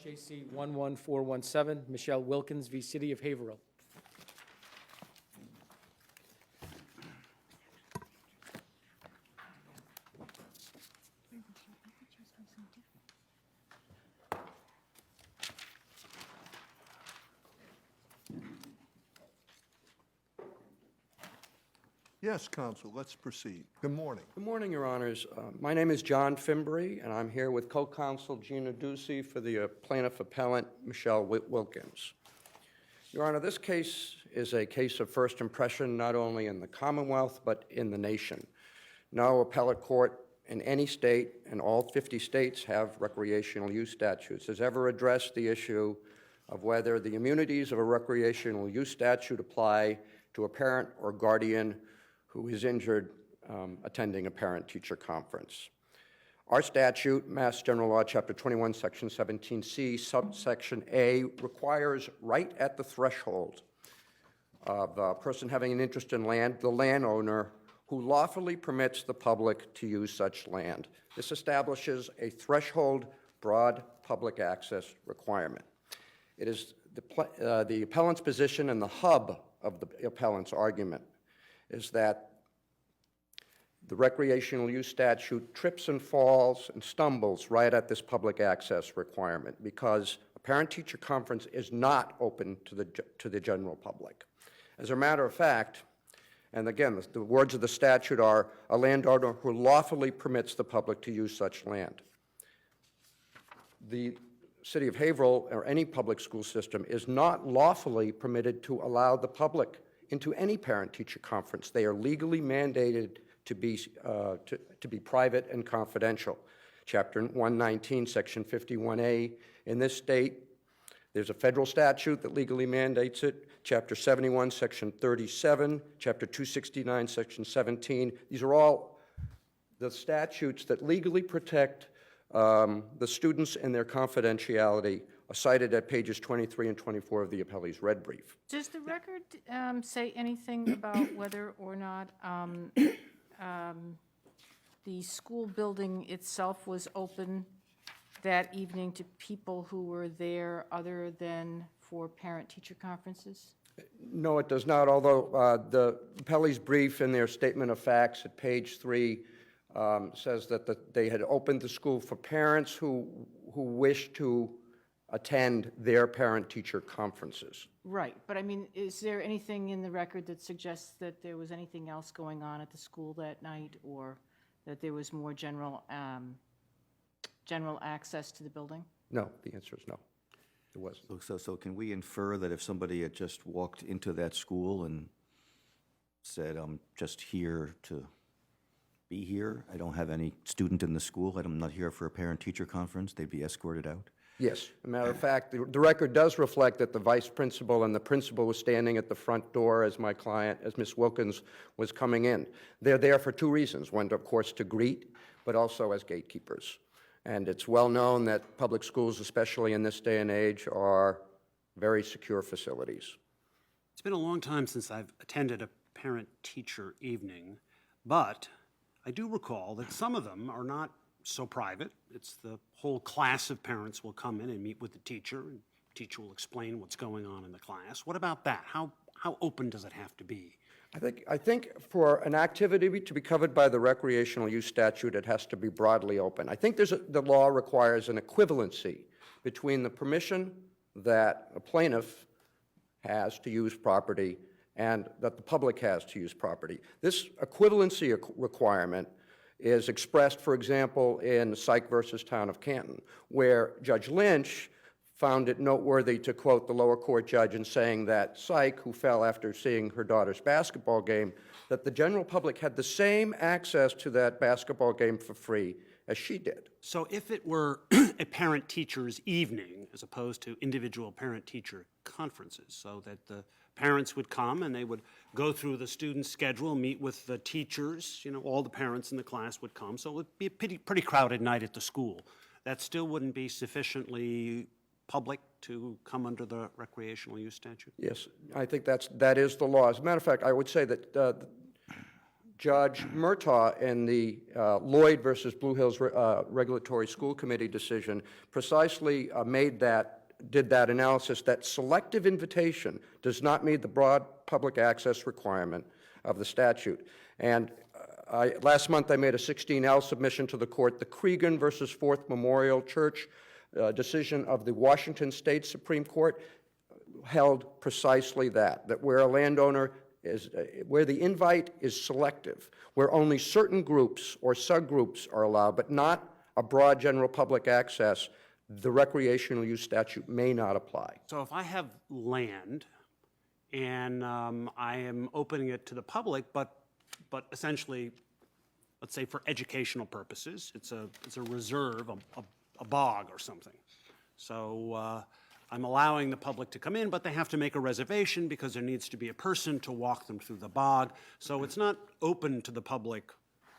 SJC-11417, Michelle Wilkins v. City of Haverhill. Yes, Counsel, let's proceed. Good morning. Good morning, Your Honors. My name is John Fimbry, and I'm here with co-counsel Gina Ducey for the plaintiff appellant Michelle Wilkins. Your Honor, this case is a case of first impression not only in the Commonwealth but in the nation. No appellate court in any state, and all 50 states have recreational use statutes, has ever addressed the issue of whether the immunities of a recreational use statute apply to a parent or guardian who is injured attending a parent-teacher conference. Our statute, Mass General Law, Chapter 21, Section 17C, subsection A, requires right at the threshold of a person having an interest in land, the landowner who lawfully permits the public to use such land. This establishes a threshold, broad public access requirement. It is the appellant's position, and the hub of the appellant's argument is that the recreational use statute trips and falls and stumbles right at this public access requirement because a parent-teacher conference is not open to the general public. As a matter of fact, and again, the words of the statute are, a landowner who lawfully permits the public to use such land. The City of Haverhill, or any public school system, is not lawfully permitted to allow the public into any parent-teacher conference. They are legally mandated to be private and confidential. Chapter 119, Section 51A. In this state, there's a federal statute that legally mandates it. Chapter 71, Section 37, Chapter 269, Section 17. These are all the statutes that legally protect the students and their confidentiality, cited at pages 23 and 24 of the appellee's red brief. Does the record say anything about whether or not the school building itself was open that evening to people who were there other than for parent-teacher conferences? No, it does not, although the appellee's brief in their statement of facts at page 3 says that they had opened the school for parents who wished to attend their parent-teacher conferences. Right, but I mean, is there anything in the record that suggests that there was anything else going on at the school that night, or that there was more general access to the building? No, the answer is no, there wasn't. So can we infer that if somebody had just walked into that school and said, I'm just here to be here, I don't have any student in the school, I'm not here for a parent-teacher conference, they'd be escorted out? Yes. As a matter of fact, the record does reflect that the vice principal and the principal was standing at the front door as my client, as Ms. Wilkins, was coming in. They're there for two reasons. One, of course, to greet, but also as gatekeepers. And it's well known that public schools, especially in this day and age, are very secure facilities. It's been a long time since I've attended a parent-teacher evening, but I do recall that some of them are not so private. It's the whole class of parents will come in and meet with the teacher, and the teacher will explain what's going on in the class. What about that? How open does it have to be? I think for an activity to be covered by the recreational use statute, it has to be broadly open. I think the law requires an equivalency between the permission that a plaintiff has to use property and that the public has to use property. This equivalency requirement is expressed, for example, in Syke versus Town of Canton, where Judge Lynch found it noteworthy to quote the lower court judge in saying that Syke, who fell after seeing her daughter's basketball game, that the general public had the same access to that basketball game for free as she did. So if it were a parent-teacher's evening as opposed to individual parent-teacher conferences, so that the parents would come and they would go through the student schedule, meet with the teachers, all the parents in the class would come, so it would be a pretty crowded night at the school. That still wouldn't be sufficiently public to come under the recreational use statute? Yes, I think that is the law. As a matter of fact, I would say that Judge Murtaugh in the Lloyd versus Blue Hills Regulatory School Committee decision precisely did that analysis that selective invitation does not meet the broad public access requirement of the statute. And last month I made a 16L submission to the court, the Cregan versus Fourth Memorial Church decision of the Washington State Supreme Court held precisely that where a landowner where the invite is selective, where only certain groups or subgroups are allowed, but not a broad general public access, the recreational use statute may not apply. So if I have land and I am opening it to the public, but essentially, let's say for educational purposes, it's a reserve, a bog or something. So I'm allowing the public to come in, but they have to make a reservation because there needs to be a person to walk them through the bog. So it's not open to the public,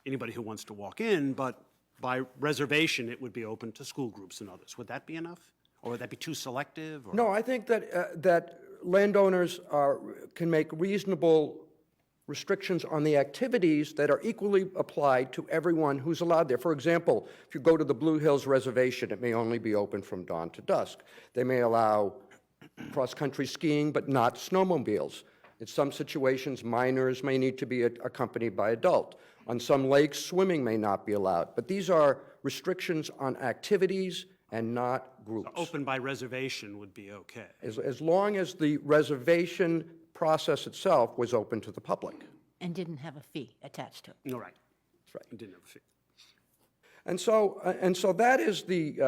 anybody who wants to walk in, but by reservation, it would be open to school groups and others. Would that be enough? Or would that be too selective? Or? No, I think that landowners can make reasonable restrictions on the activities that are equally applied to everyone who's allowed there. For example, if you go to the Blue Hills Reservation, it may only be open from dawn to dusk. They may allow cross-country skiing, but not snowmobiles. In some situations, minors may need to be accompanied by adult. On some lakes, swimming may not be allowed. But these are restrictions on activities and not groups. So open by reservation would be okay. As long as the reservation process itself was open to the public. And didn't have a fee attached to it. No, right. That's right. It didn't have a fee. And so that is the,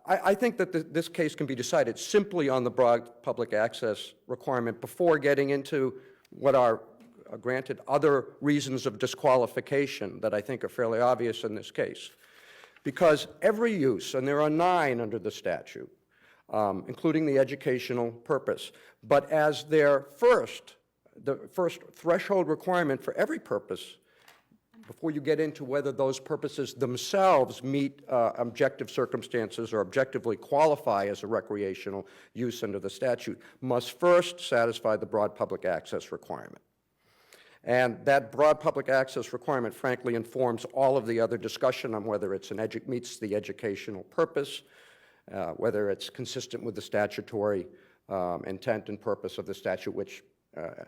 I think that this case can be decided simply on the broad public access requirement before getting into what are granted other reasons of disqualification that I think are fairly obvious in this case. Because every use, and there are 9 under the statute, including the educational purpose, but as the first threshold requirement for every purpose, before you get into whether those purposes themselves meet objective circumstances or objectively qualify as a recreational use under the statute, must first satisfy the broad public access requirement. And that broad public access requirement, frankly, informs all of the other discussion on whether it's meets the educational purpose, whether it's consistent with the statutory intent and purpose of the statute, which,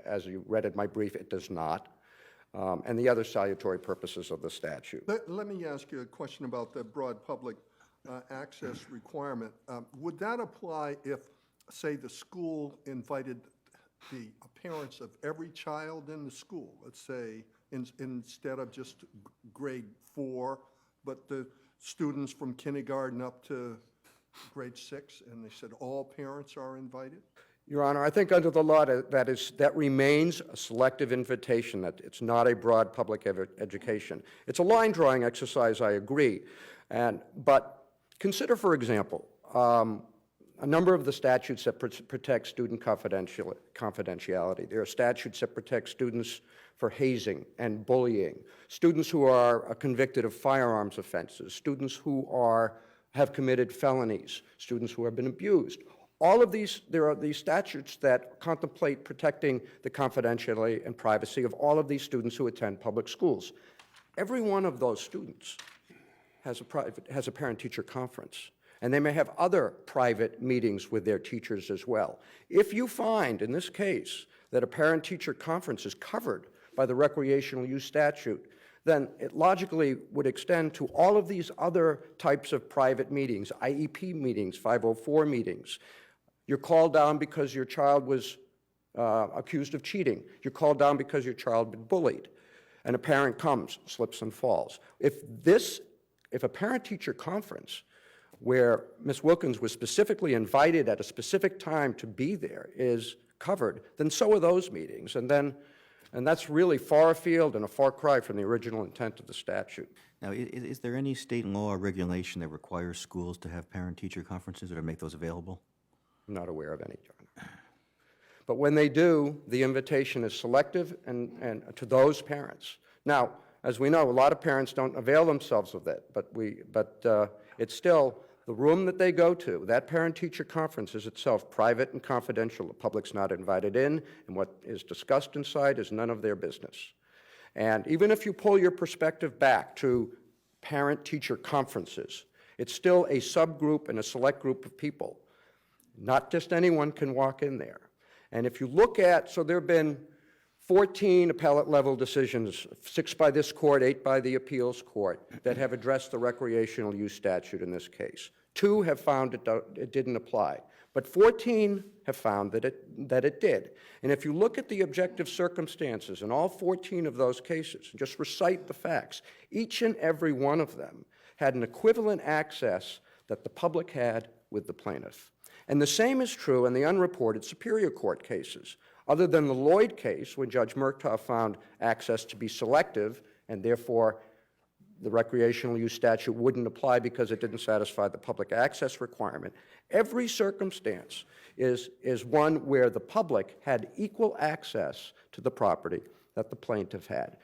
as you read in my brief, it does not, and the other salutary purposes of the statute. Let me ask you a question about the broad public access requirement. Would that apply if, say, the school invited the parents of every child in the school? Let's say instead of just grade 4, but the students from kindergarten up to grade 6, and they said all parents are invited? Your Honor, I think under the law that remains a selective invitation, that it's not a broad public education. It's a line drawing exercise, I agree. But consider, for example, a number of the statutes that protect student confidentiality. There are statutes that protect students for hazing and bullying, students who are convicted of firearms offenses, students who have committed felonies, students who have been abused. All of these, there are these statutes that contemplate protecting the confidentiality and privacy of all of these students who attend public schools. Every one of those students has a parent-teacher conference, and they may have other private meetings with their teachers as well. If you find, in this case, that a parent-teacher conference is covered by the recreational use statute, then it logically would extend to all of these other types of private meetings, IEP meetings, 504 meetings. You're called down because your child was accused of cheating. You're called down because your child been bullied. And a parent comes, slips and falls. If a parent-teacher conference where Ms. Wilkins was specifically invited at a specific time to be there is covered, then so are those meetings. And that's really far afield and a far cry from the original intent of the statute. Now, is there any state law or regulation that requires schools to have parent-teacher conferences or to make those available? I'm not aware of any, Your Honor. But when they do, the invitation is selective and to those parents. Now, as we know, a lot of parents don't avail themselves of that, but it's still the room that they go to. That parent-teacher conference is itself private and confidential. The public's not invited in, and what is discussed inside is none of their business. And even if you pull your perspective back to parent-teacher conferences, it's still a subgroup and a select group of people. Not just anyone can walk in there. And if you look at, so there have been 14 appellate-level decisions, 6 by this court, 8 by the appeals court, that have addressed the recreational use statute in this case. 2 have found it didn't apply, but 14 have found that it did. And if you look at the objective circumstances in all 14 of those cases, and just recite the facts, each and every one of them had an equivalent access that the public had with the plaintiff. And the same is true in the unreported Superior Court cases. Other than the Lloyd case, when Judge Murtaugh found access to be selective, and therefore the recreational use statute wouldn't apply because it didn't satisfy the public access requirement, every circumstance is one where the public had equal access to the property that the plaintiff had.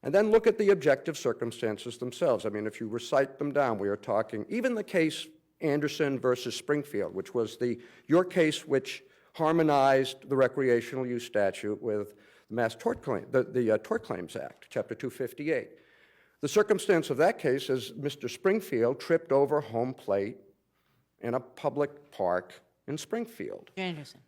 And then look at the objective circumstances themselves. I mean, if you recite them down, we are talking, even the case Anderson versus Springfield, which was your case which harmonized the recreational use statute with the Mass Tort Claim, the Tort Claims Act, Chapter 258. The circumstance of that case is Mr. Springfield tripped over home plate in a public park in Springfield. Mr. Anderson.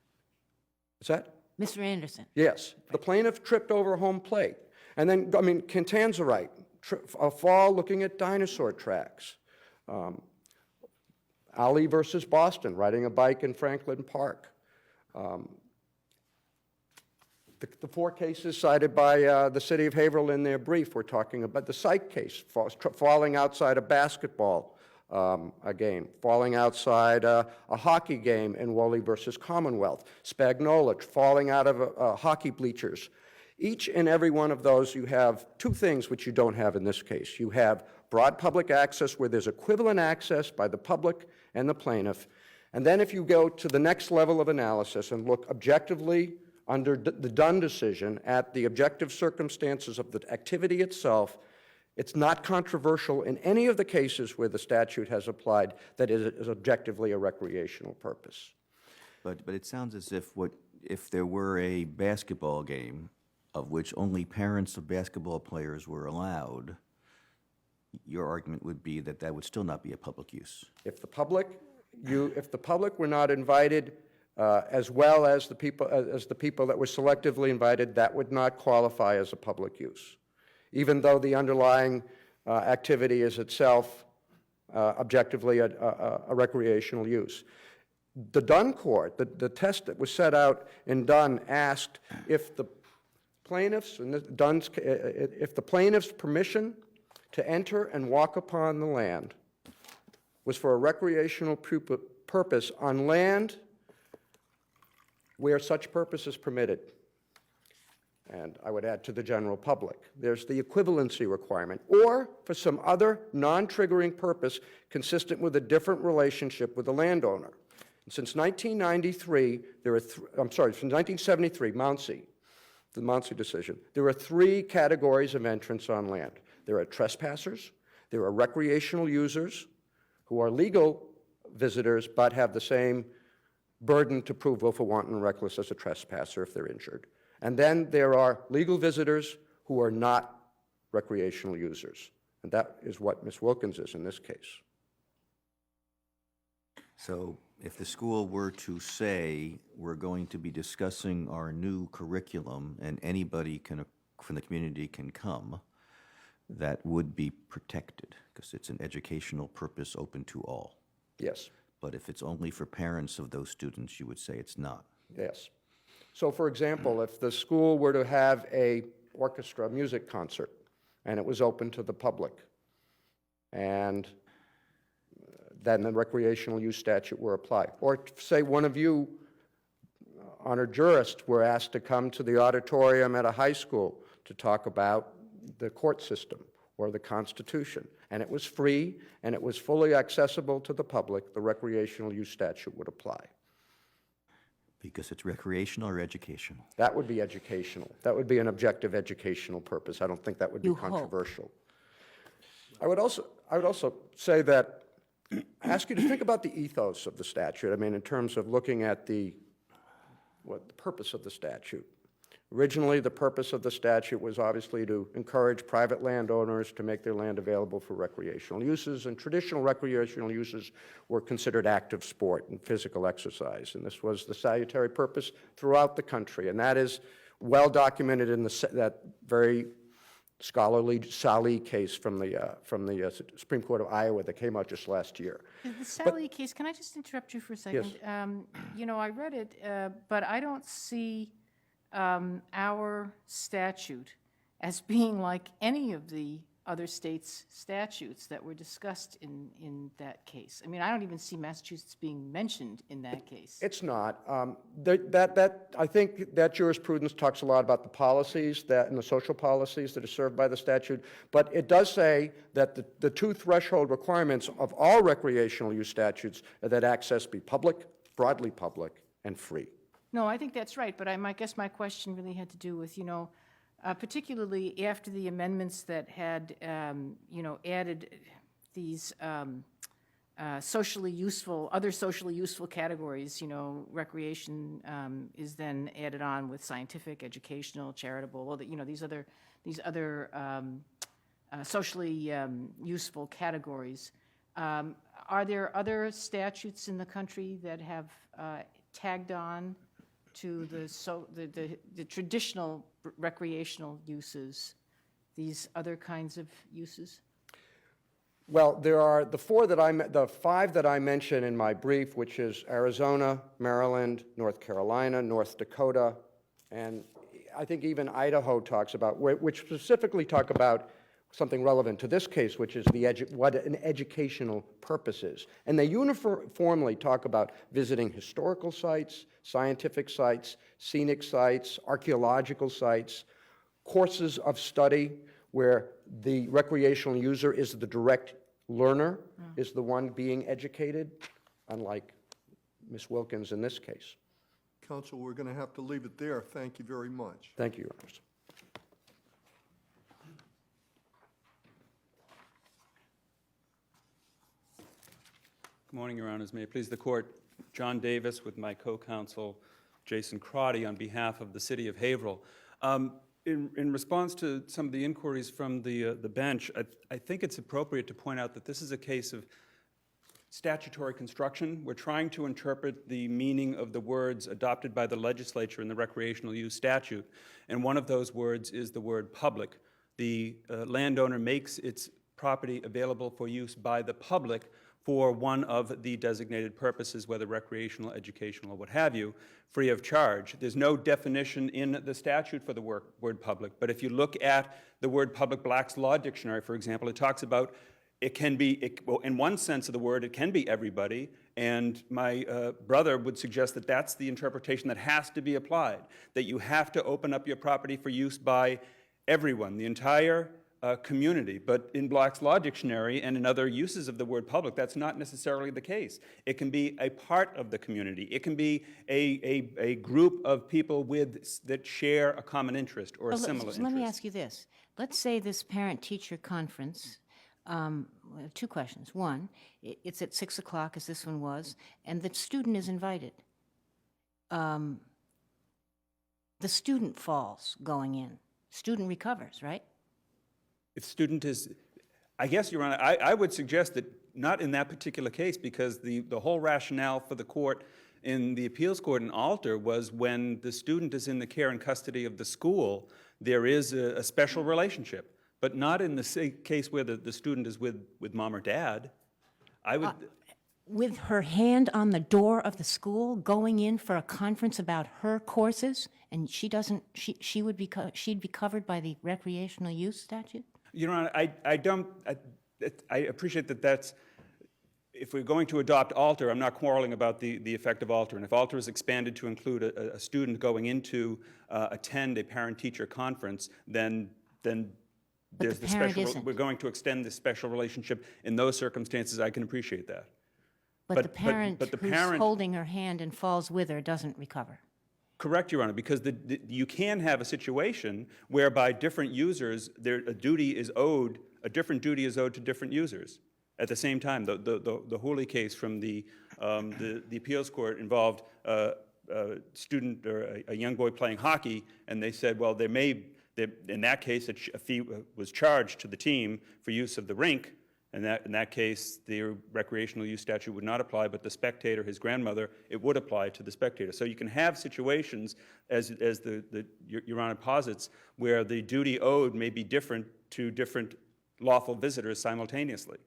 Is that? Mr. Anderson. Yes. The plaintiff tripped over home plate. And then, I mean, Cantanzarite, a fall looking at dinosaur tracks. Ali versus Boston, riding a bike in Franklin Park. The 4 cases cited by the city of Haverhill in their brief were talking about the Syke case, falling outside a basketball a game, falling outside a hockey game in Woolley versus Commonwealth, Spagnola falling out of hockey bleachers. Each and every one of those, you have 2 things which you don't have in this case. You have broad public access where there's equivalent access by the public and the plaintiff. And then if you go to the next level of analysis and look objectively under the Dunn decision at the objective circumstances of the activity itself, it's not controversial in any of the cases where the statute has applied that it is objectively a recreational purpose. But it sounds as if there were a basketball game of which only parents of basketball players were allowed, your argument would be that that would still not be a public use. If the public were not invited, as well as the people that were selectively invited, that would not qualify as a public use, even though the underlying activity is itself objectively a recreational use. The Dunn court, the test that was set out in Dunn asked if the plaintiff's permission to enter and walk upon the land was for a recreational purpose on land where such purpose is permitted. And I would add to the general public. There's the equivalency requirement, or for some other non-triggering purpose consistent with a different relationship with the landowner. And since 1993, since 1973, the Mounsey decision, there are 3 categories of entrance on land. There are trespassers, there are recreational users who are legal visitors but have the same burden to prove willful, wanton, and reckless as a trespasser if they're injured. And then there are legal visitors who are not recreational users. And that is what Ms. Wilkins is in this case. So if the school were to say, we're going to be discussing our new curriculum and anybody from the community can come, that would be protected because it's an educational purpose open to all. Yes. But if it's only for parents of those students, you would say it's not. Yes. So, for example, if the school were to have a orchestra music concert and it was open to the public, and then the recreational use statute were applied, or say one of you, honored jurists, were asked to come to the auditorium at a high school to talk about the court system or the Constitution, and it was free and it was fully accessible to the public, the recreational use statute would apply. Because it's recreational or educational? That would be educational. That would be an objective educational purpose. I don't think that would be You hope. controversial. I would also say that, ask you to think about the ethos of the statute. I mean, in terms of looking at the purpose of the statute. Originally, the purpose of the statute was obviously to encourage private landowners to make their land available for recreational uses, and traditional recreational uses were considered active sport and physical exercise, and this was the salutary purpose throughout the country, and that is well documented in that very scholarly Sali case from the Supreme Court of Iowa that came out just last year. The Sally case, can I just interrupt you for a second? You know, I read it, but I don't see our statute as being like any of the other states' statutes that were discussed in that case. I mean, I don't even see Massachusetts being mentioned in that case. It's not. I think that jurisprudence talks a lot about the policies and the social policies that are served by the statute, but it does say that the two threshold requirements of all recreational use statutes are that access be public, broadly public, and free. No, I think that's right, but I guess my question really had to do with, you know, particularly after the amendments that had, you know, added these socially useful, other socially useful categories, you know, recreation is then added on with scientific, educational, charitable, well, you know, these other socially useful categories. Are there other statutes in the country that have tagged on to the traditional recreational uses, these other kinds of uses? Well, there are the five that I mentioned in my brief, which is Arizona, Maryland, North Carolina, North Dakota, and I think even Idaho talks about, which specifically talk about something relevant to this case, which is what an educational purpose is. And they uniformly talk about visiting historical sites, scientific sites, scenic sites, archaeological sites, courses of study where the recreational user is the direct learner, is the one being educated, unlike Ms. Wilkins in this case. Counsel, we're going to have to leave it there. Thank you very much. Thank you, Your Honors. Good morning, Your Honors. May it please the Court. John Davis with my co-counsel, Jason Crotty, on behalf of the City of Haverhill. In response to some of the inquiries from the bench, I think it's appropriate to point out that this is a case of statutory construction. We're trying to interpret the meaning of the words adopted by the legislature in the recreational use statute, and one of those words is the word public. The landowner makes its property available for use by the public for one of the designated purposes, whether recreational, educational, or what have you, free of charge. There's no definition in the statute for the word public, but if you look at the word public, Black's Law Dictionary, for example, it talks about it can be, well, in one sense of the word, it can be everybody, and my brother would suggest that that's the interpretation that has to be applied, that you have to open up your property for use by everyone, the entire community. But in Black's Law Dictionary and in other uses of the word public, that's not necessarily the case. It can be a part of the community. It can be a group of people that share a common interest or a similar interest. Let me ask you this. Let's say this parent-teacher conference, two questions. One, it's at 6 o'clock, as this one was, and the student is invited. The student falls going in. Student recovers, right? If student is, I guess, Your Honor, I would suggest that not in that particular case, because the whole rationale for the court in the appeals court in Alter was when the student is in the care and custody of the school, there is a special relationship, but not in the case where the student is with mom or dad. I would... With her hand on the door of the school, going in for a conference about her courses, and she'd be covered by the recreational use statute? Your Honor, I appreciate that that's, if we're going to adopt Alter, I'm not quarreling about the effect of Alter. And if Alter is expanded to include a student going into attend a parent-teacher conference, then there's the special, we're going to extend this special relationship. In those circumstances, I can appreciate that. But the parent who's holding her hand and falls with her doesn't recover. Correct, Your Honor, because you can have a situation whereby different users, a different duty is owed to different users at the same time. The Hooley case from the appeals court involved student or a young boy playing hockey, and they said, well, in that case, a fee was charged to the team for use of the rink, and in that case, the recreational use statute would not apply, but the spectator, his grandmother, it would apply to the spectator. So you can have situations, as Your Honor posits, where the duty owed may be different to different lawful visitors simultaneously.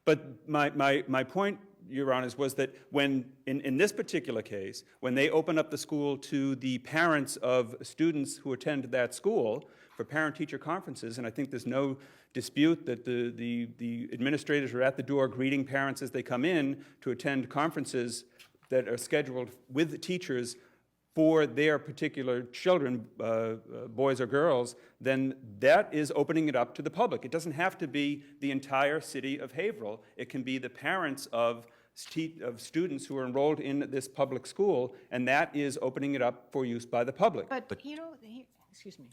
But my point, Your Honors, was that when, in this particular case, when they open up the school to the parents of students who attend that school for parent-teacher conferences, and I think there's no dispute that the administrators are at the door greeting parents as they come in to attend conferences that are scheduled with teachers for their particular children, boys or girls, then that is opening it up to the public. It doesn't have to be the entire city of Haverhill. It can be the parents of students who are enrolled in this public school, and that is opening it up for use by the public. But you know, excuse me.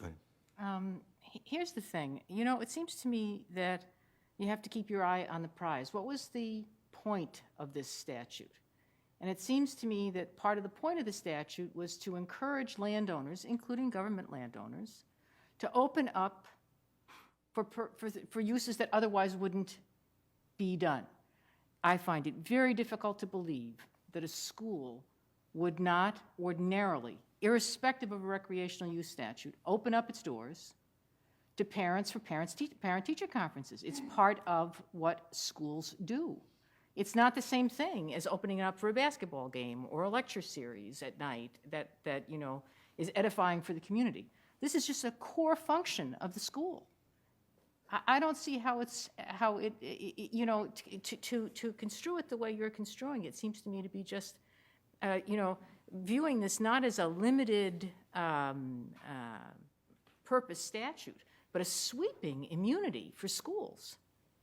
Here's the thing. You know, it seems to me that you have to keep your eye on the prize. What was the point of this statute? And it seems to me that part of the point of the statute was to encourage landowners, including government landowners, to open up for uses that otherwise wouldn't be done. I find it very difficult to believe that a school would not ordinarily, irrespective of a recreational use statute, open up its doors to parents for parent-teacher conferences. It's part of what schools do. It's not the same thing as opening it up for a basketball game or a lecture series at night that you know, is edifying for the community. This is just a core function of the school. I don't see how it you know, to construe it the way you're construing it seems to me to be just, you know, viewing this not as a limited purpose statute, but a sweeping immunity for schools.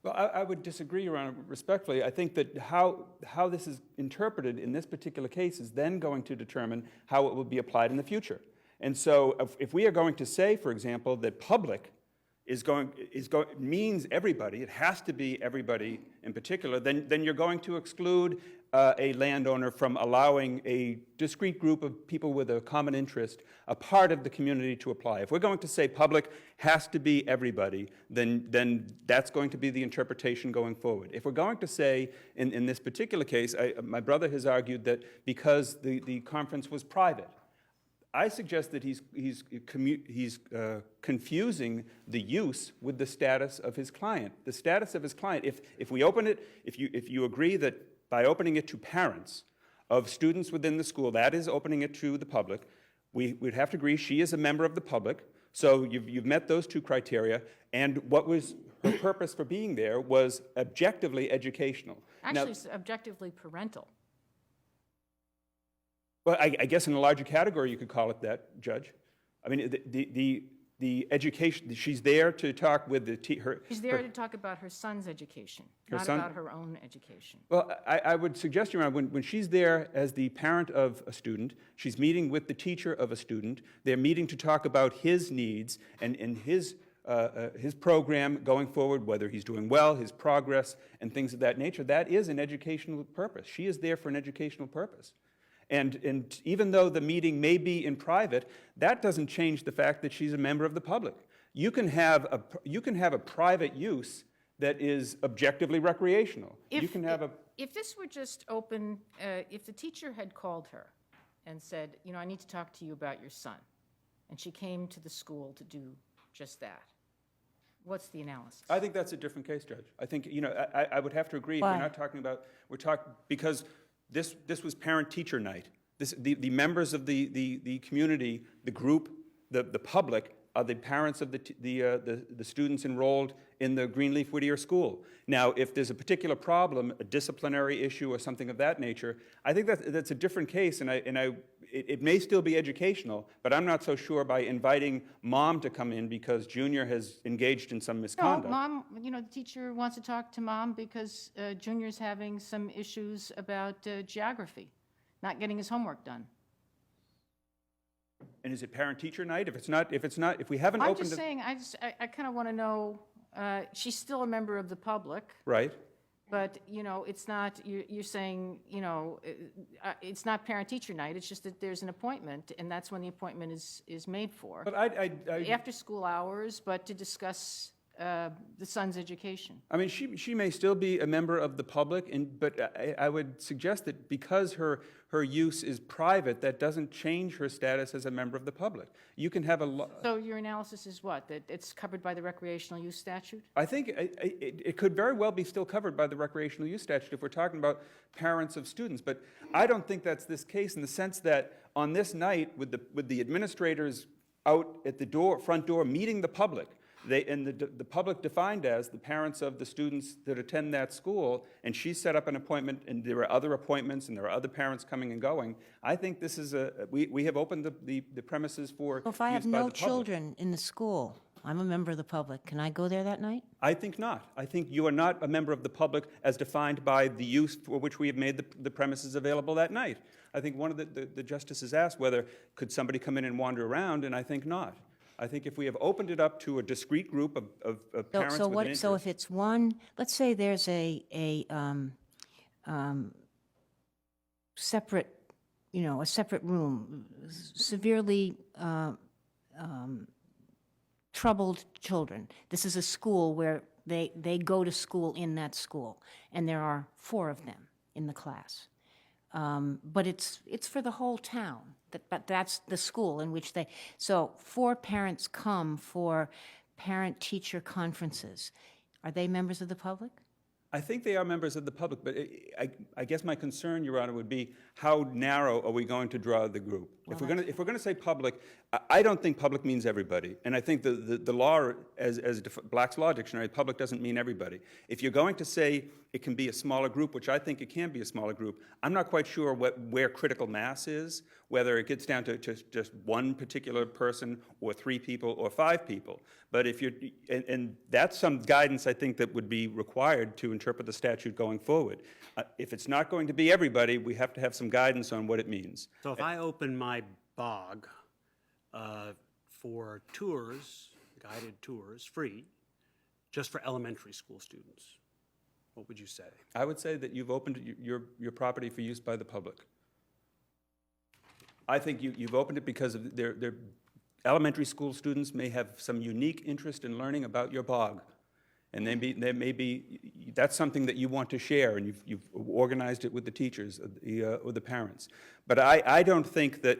Well, I would disagree, Your Honor, respectfully. I think that how this is interpreted in this particular case is then going to determine how it will be applied in the future. And so if we are going to say, for example, that public means everybody, it has to be everybody in particular, then you're going to exclude a landowner from allowing a discrete group of people with a common interest, a part of the community, to apply. If we're going to say public has to be everybody, then that's going to be the interpretation going forward. If we're going to say, in this particular case, my brother has argued that because the conference was private, I suggest that he's confusing the use with the status of his client. The status of his client, if we open it, if you agree that by opening it to parents of students within the school, that is opening it to the public, we'd have to agree she is a member of the public, so you've met those two criteria, and what was her purpose for being there was objectively educational. Actually, it's objectively parental. Well, I guess in a larger category you could call it that, Judge. I mean, the education, she's there to talk with her... She's there to talk about her son's education, not about her own education. Well, I would suggest, Your Honor, when she's there as the parent of a student, she's meeting with the teacher of a student, they're meeting to talk about his needs and his program going forward, whether he's doing well, his progress, and things of that nature. That is an educational purpose. She is there for an educational purpose. And even though the meeting may be in private, that doesn't change the fact that she's a member of the public. You can have a private use that is objectively recreational. If this were just open, if the teacher had called her and said, you know, I need to talk to you about your son, and she came to the school to do just that, what's the analysis? I think that's a different case, Judge. I think, you know, I would have to agree. Why? We're not talking about, because this was parent-teacher night. The members of the community, the group, the public, are the parents of the students enrolled in the Greenleaf Whittier School. Now, if there's a particular problem, a disciplinary issue or something of that nature, I think that's a different case, and it may still be educational, but I'm not so sure by inviting mom to come in because Junior has engaged in some misconduct. No, mom, you know, the teacher wants to talk to mom because Junior's having some issues about geography, not getting his homework done. And is it parent-teacher night? If we haven't I'm opened just saying, I kind of want to know, she's still a member of the public. Right. But, you know, it's not, you're saying, you know, it's not parent-teacher night, it's just that there's an appointment, and that's when the appointment is made for. But After school hours, but to discuss the son's education. I mean, she may still be a member of the public, but I would suggest that because her use is private, that doesn't change her status as a member of the public. You can have So your analysis is what, that it's covered by the recreational use statute? I think it could very well be still covered by the recreational use statute if we're talking about parents of students. But I don't think that's this case in the sense that on this night, with the administrators out at the front door meeting the public, the public defined as the parents of the students that attend that school, and she set up an appointment, and there are other appointments, and there are other parents coming and going. I think this is we have opened the premises for If I have use by no the public. children in the school, I'm a member of the public, can I go there that night? I think not. I think you are not a member of the public as defined by the use for which we have made the premises available that night. I think one of the justices asked whether could somebody come in and wander around, and I think not. I think if we have opened it up to a discrete group of parents with an interest. So if it's one, let's say there's a separate, you know, a separate room, severely troubled children. This is a school where they go to school in that school, and there are 4 of them in the class. But it's for the whole town, but that's the school in which so 4 parents come for parent-teacher conferences. Are they members of the public? I think they are members of the public, but I guess my concern, Your Honor, would be how narrow are we going to draw the group? If we're going to say public, I don't think public means everybody, and I think the law, as Black's Law Dictionary, public doesn't mean everybody. If you're going to say it can be a smaller group, which I think it can be a smaller group, I'm not quite sure where critical mass is, whether it gets down to just one particular person, or 3 people, or 5 people. But if you're, and that's some guidance I think that would be required to interpret the statute going forward. If it's not going to be everybody, we have to have some guidance on what it means. So if I open my bog for tours, guided tours, free, just for elementary school students, what would you say? I would say that you've opened your property for use by the public. I think you've opened it because of their elementary school students may have some unique interest in learning about your bog. And that's something that you want to share, and you've organized it with the teachers or the parents. But I don't think that,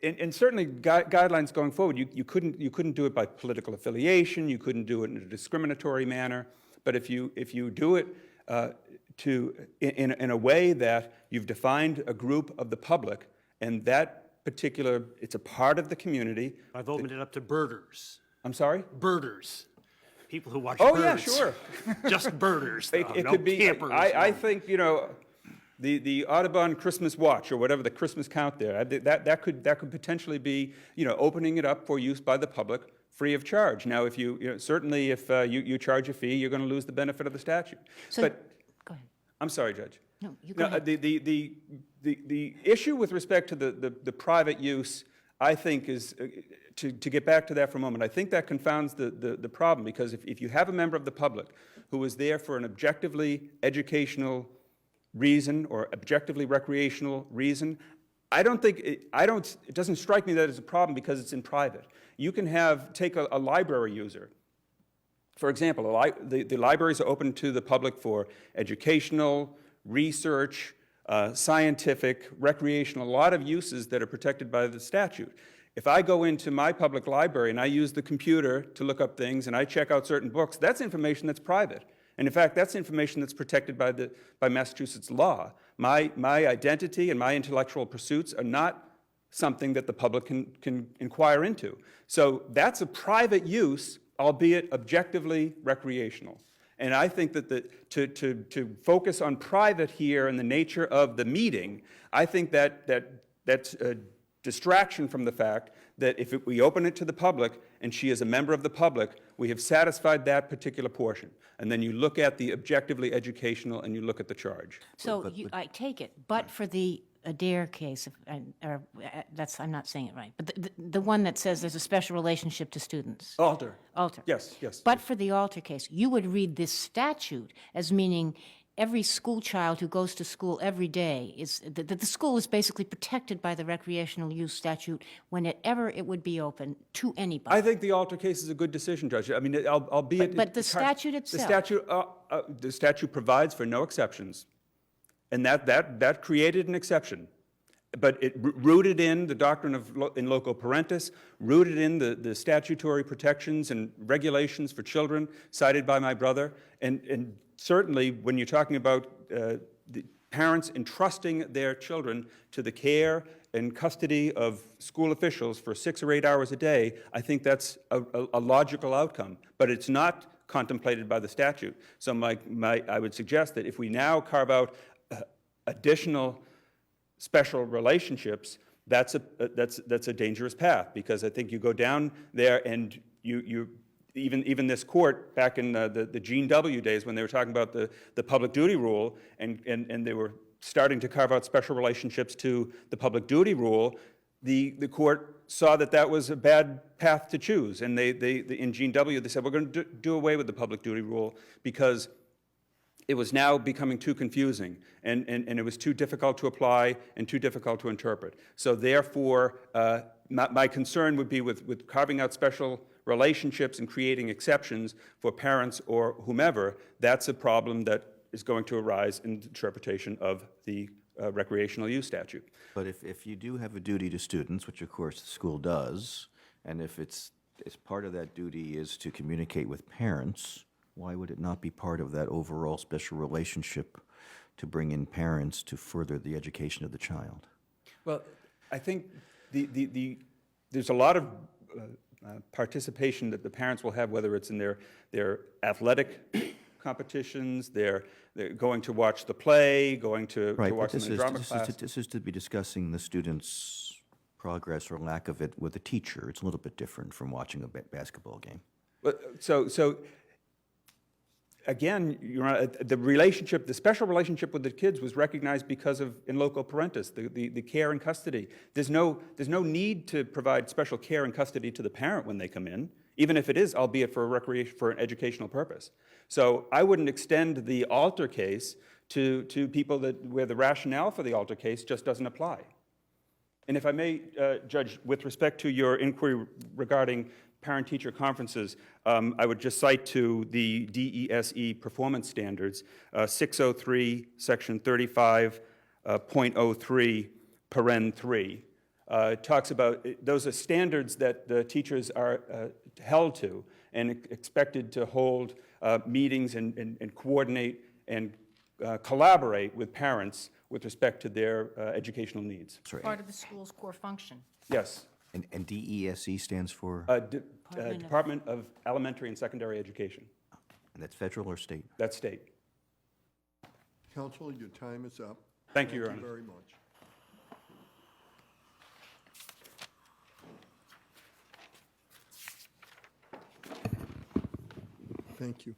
and certainly guidelines going forward, you couldn't do it by political affiliation, you couldn't do it in a discriminatory manner. But if you do it in a way that you've defined a group of the public, and that particular, it's a part of the community. I've opened it up to birders. I'm sorry? Birders. People who watch Oh, birds. yeah, sure. Just birders, though. It No could be, campers. I think, you know, the Audubon Christmas watch, or whatever the Christmas count there, that could potentially be, you know, opening it up for use by the public free of charge. Now, if certainly if you charge a fee, you're going to lose the benefit of the statute. So, But, go ahead. I'm sorry, Judge. No, you go ahead. The issue with respect to the private use, I think, is, to get back to that for a moment, I think that confounds the problem, because if you have a member of the public who is there for an objectively educational reason or objectively recreational reason, it doesn't strike me that it's a problem because it's in private. You can take a library user. For example, the libraries are open to the public for educational, research, scientific, recreational, a lot of uses that are protected by the statute. If I go into my public library and I use the computer to look up things and I check out certain books, that's information that's private. And in fact, that's information that's protected by Massachusetts law. My identity and my intellectual pursuits are not something that the public can inquire into. So that's a private use, albeit objectively recreational. And I think that to focus on private here and the nature of the meeting, I think that's a distraction from the fact that if we open it to the public and she is a member of the public, we have satisfied that particular portion. And then you look at the objectively educational and you look at the charge. So I take it, but for the Adair case, I'm not saying it right, but the one that says there's a special relationship to students. Alter. Alter. Yes, yes. But for the Alter case, you would read this statute as meaning every school child who goes to school every day that the school is basically protected by the recreational use statute whenever it would be open to anybody. I think the Alter case is a good decision, Judge. I mean, albeit... But the statute itself- The statute provides for no exceptions, and that created an exception. But it rooted in the doctrine of in loco parentis, rooted in the statutory protections and regulations for children cited by my brother, and certainly when you're talking about the parents entrusting their children to the care and custody of school officials for 6 or 8 hours a day, I think that's a logical outcome. But it's not contemplated by the statute. So I would suggest that if we now carve out additional special relationships, that's a dangerous path, because I think you go down there and you even this court back in the Gene W. days when they were talking about the public duty rule and they were starting to carve out special relationships to the public duty rule, the court saw that was a bad path to choose, and they in Gene W. they said we're going to do away with the public duty rule because it was now becoming too confusing, and it was too difficult to apply and too difficult to interpret. So therefore, my concern would be with carving out special relationships and creating exceptions for parents or whomever. That's a problem that is going to arise in the interpretation of the recreational use statute. But if you do have a duty to students, which of course the school does, and if it's part of that duty is to communicate with parents, why would it not be part of that overall special relationship to bring in parents to further the education of the child? Well, I think there's a lot of participation that the parents will have, whether it's in their athletic competitions, they're going to watch the play, going to Right, watch but them in drama class. this is to be discussing the student's progress or lack of it with a teacher. It's a little bit different from watching a basketball game. So again, Your Honor, the special relationship with the kids was recognized because of in loco parentis, the care and custody. There's no need to provide special care and custody to the parent when they come in, even if it is, albeit for an educational purpose. So I wouldn't extend the Alter case to people where the rationale for the Alter case just doesn't apply. And if I may, Judge, with respect to your inquiry regarding parent-teacher conferences, I would just cite to the DESE performance standards, 603, section 35.03, paren 3. Talks about, those are standards that the teachers are held to and expected to hold meetings and coordinate and collaborate with parents with respect to their educational needs. Sorry. Part of the school's core function. Yes. And DESE stands for, Department of Elementary and Secondary Education. and that's federal or state? That's state. Counsel, your time is up. Thank you, Your Thank you Honor. very much. Thank you.